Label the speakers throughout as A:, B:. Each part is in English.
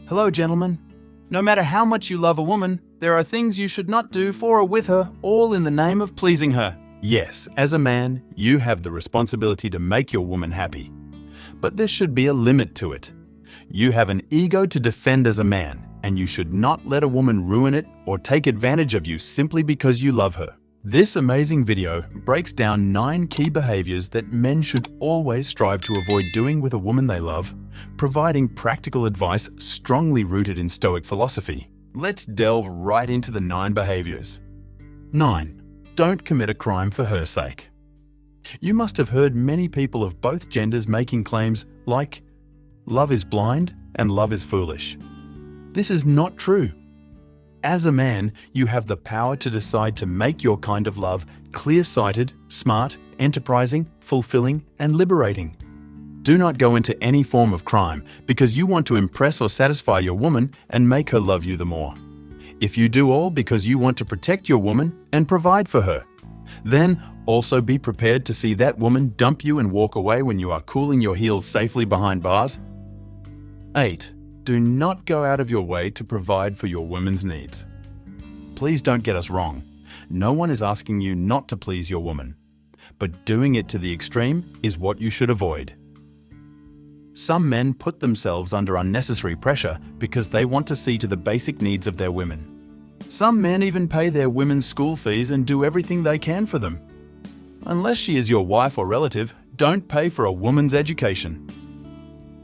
A: Hello, gentlemen. No matter how much you love a woman, there are things you should not do for or with her, all in the name of pleasing her. Yes, as a man, you have the responsibility to make your woman happy. But there should be a limit to it. You have an ego to defend as a man, and you should not let a woman ruin it or take advantage of you simply because you love her. This amazing video breaks down 9 key behaviors that men should always strive to avoid doing with a woman they love, providing practical advice strongly rooted in Stoic philosophy. Let's delve right into the 9 behaviors. 9. Don't commit a crime for her sake. You must have heard many people of both genders making claims like, "Love is blind and love is foolish." This is not true. As a man, you have the power to decide to make your kind of love clear-sighted, smart, enterprising, fulfilling, and liberating. Do not go into any form of crime because you want to impress or satisfy your woman and make her love you the more. If you do all because you want to protect your woman and provide for her, then also be prepared to see that woman dump you and walk away when you are cooling your heels safely behind bars. 8. Do not go out of your way to provide for your woman's needs. Please don't get us wrong. No one is asking you not to please your woman, but doing it to the extreme is what you should avoid. Some men put themselves under unnecessary pressure because they want to see to the basic needs of their women. Some men even pay their women's school fees and do everything they can for them. Unless she is your wife or relative, don't pay for a woman's education.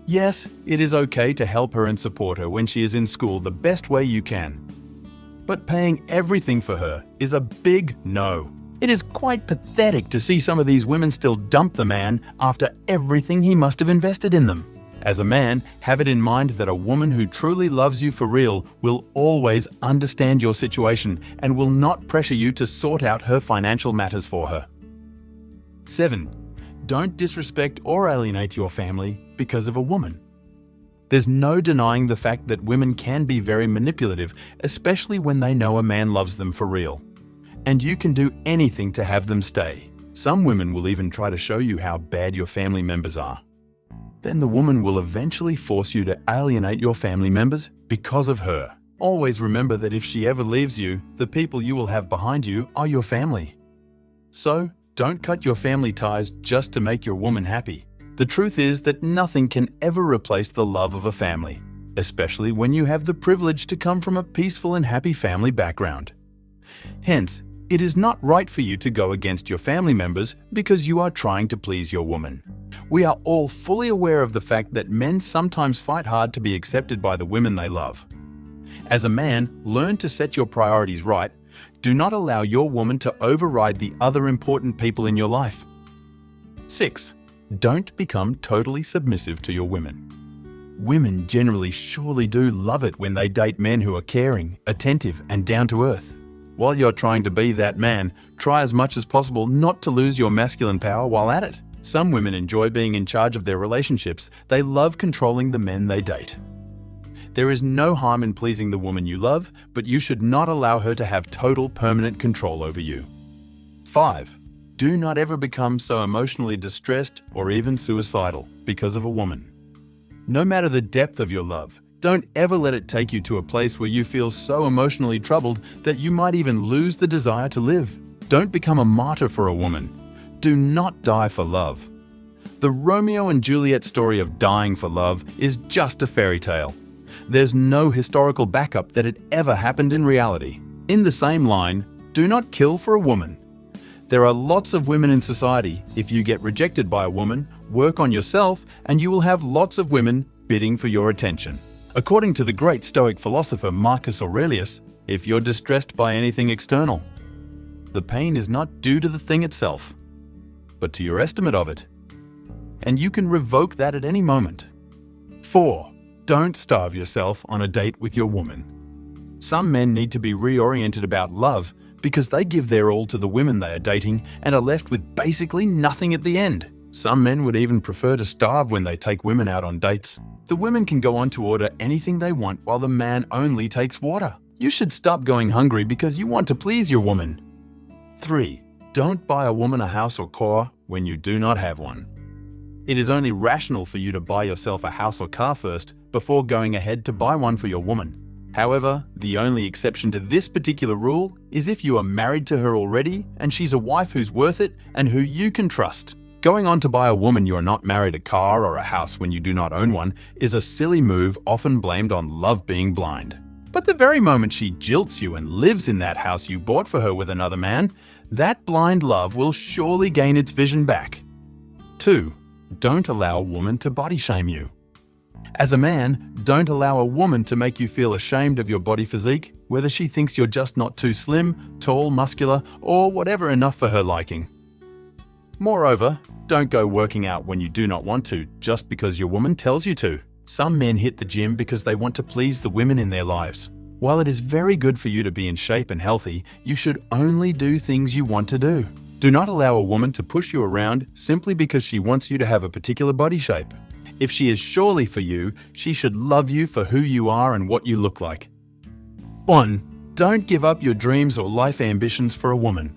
A: Yes, it is okay to help her and support her when she is in school the best way you can. But paying everything for her is a big no. It is quite pathetic to see some of these women still dump the man after everything he must have invested in them. As a man, have it in mind that a woman who truly loves you for real will always understand your situation and will not pressure you to sort out her financial matters for her. 7. Don't disrespect or alienate your family because of a woman. There's no denying the fact that women can be very manipulative, especially when they know a man loves them for real. And you can do anything to have them stay. Some women will even try to show you how bad your family members are. Then the woman will eventually force you to alienate your family members because of her. Always remember that if she ever leaves you, the people you will have behind you are your family. So, don't cut your family ties just to make your woman happy. The truth is that nothing can ever replace the love of a family, especially when you have the privilege to come from a peaceful and happy family background. Hence, it is not right for you to go against your family members because you are trying to please your woman. We are all fully aware of the fact that men sometimes fight hard to be accepted by the women they love. As a man, learn to set your priorities right. Do not allow your woman to override the other important people in your life. 6. Don't become totally submissive to your women. Women generally surely do love it when they date men who are caring, attentive, and down to earth. While you're trying to be that man, try as much as possible not to lose your masculine power while at it. Some women enjoy being in charge of their relationships. They love controlling the men they date. There is no harm in pleasing the woman you love, but you should not allow her to have total, permanent control over you. 5. Do not ever become so emotionally distressed or even suicidal because of a woman. No matter the depth of your love, don't ever let it take you to a place where you feel so emotionally troubled that you might even lose the desire to live. Don't become a martyr for a woman. Do not die for love. The Romeo and Juliet story of dying for love is just a fairy tale. There's no historical backup that it ever happened in reality. In the same line, do not kill for a woman. There are lots of women in society. If you get rejected by a woman, work on yourself and you will have lots of women bidding for your attention. According to the great Stoic philosopher Marcus Aurelius, if you're distressed by anything external, the pain is not due to the thing itself, but to your estimate of it. And you can revoke that at any moment. 4. Don't starve yourself on a date with your woman. Some men need to be reoriented about love because they give their all to the women they are dating and are left with basically nothing at the end. Some men would even prefer to starve when they take women out on dates. The women can go on to order anything they want while the man only takes water. You should stop going hungry because you want to please your woman. 3. Don't buy a woman a house or car when you do not have one. It is only rational for you to buy yourself a house or car first before going ahead to buy one for your woman. However, the only exception to this particular rule is if you are married to her already and she's a wife who's worth it and who you can trust. Going on to buy a woman you are not married a car or a house when you do not own one is a silly move often blamed on love being blind. But the very moment she jilts you and lives in that house you bought for her with another man, that blind love will surely gain its vision back. 2. Don't allow a woman to body shame you. As a man, don't allow a woman to make you feel ashamed of your body physique, whether she thinks you're just not too slim, tall, muscular, or whatever enough for her liking. Moreover, don't go working out when you do not want to just because your woman tells you to. Some men hit the gym because they want to please the women in their lives. While it is very good for you to be in shape and healthy, you should only do things you want to do. Do not allow a woman to push you around simply because she wants you to have a particular body shape. If she is surely for you, she should love you for who you are and what you look like. 1. Don't give up your dreams or life ambitions for a woman.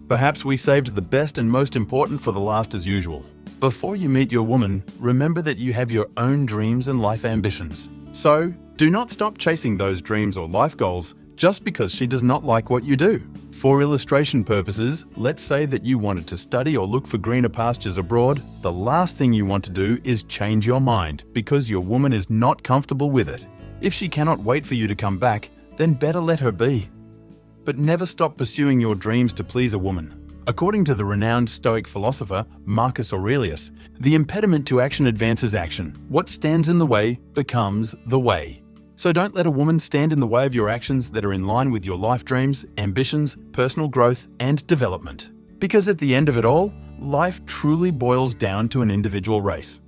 A: Perhaps we saved the best and most important for the last as usual. Before you meet your woman, remember that you have your own dreams and life ambitions. So, do not stop chasing those dreams or life goals just because she does not like what you do. For illustration purposes, let's say that you wanted to study or look for greener pastures abroad. The last thing you want to do is change your mind because your woman is not comfortable with it. If she cannot wait for you to come back, then better let her be. But never stop pursuing your dreams to please a woman. According to the renowned Stoic philosopher Marcus Aurelius, the impediment to action advances action. What stands in the way becomes the way. So don't let a woman stand in the way of your actions that are in line with your life dreams, ambitions, personal growth, and development. Because at the end of it all, life truly boils down to an individual race.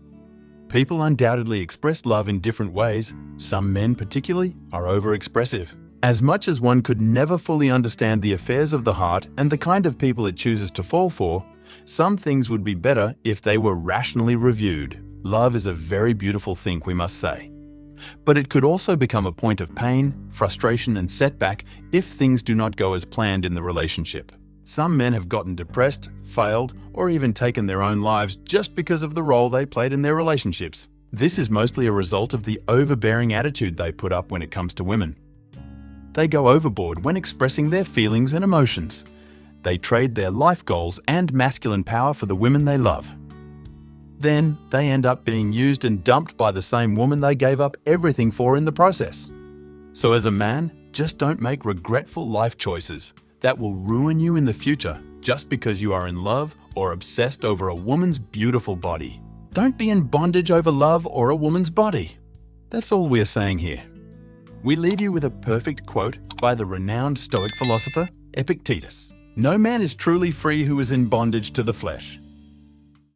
A: People undoubtedly express love in different ways. Some men particularly are overexpressive. As much as one could never fully understand the affairs of the heart and the kind of people it chooses to fall for, some things would be better if they were rationally reviewed. Love is a very beautiful thing, we must say. But it could also become a point of pain, frustration, and setback if things do not go as planned in the relationship. Some men have gotten depressed, failed, or even taken their own lives just because of the role they played in their relationships. This is mostly a result of the overbearing attitude they put up when it comes to women. They go overboard when expressing their feelings and emotions. They trade their life goals and masculine power for the women they love. Then they end up being used and dumped by the same woman they gave up everything for in the process. So as a man, just don't make regretful life choices that will ruin you in the future just because you are in love or obsessed over a woman's beautiful body. Don't be in bondage over love or a woman's body. That's all we're saying here. We leave you with a perfect quote by the renowned Stoic philosopher Epictetus. No man is truly free who is in bondage to the flesh.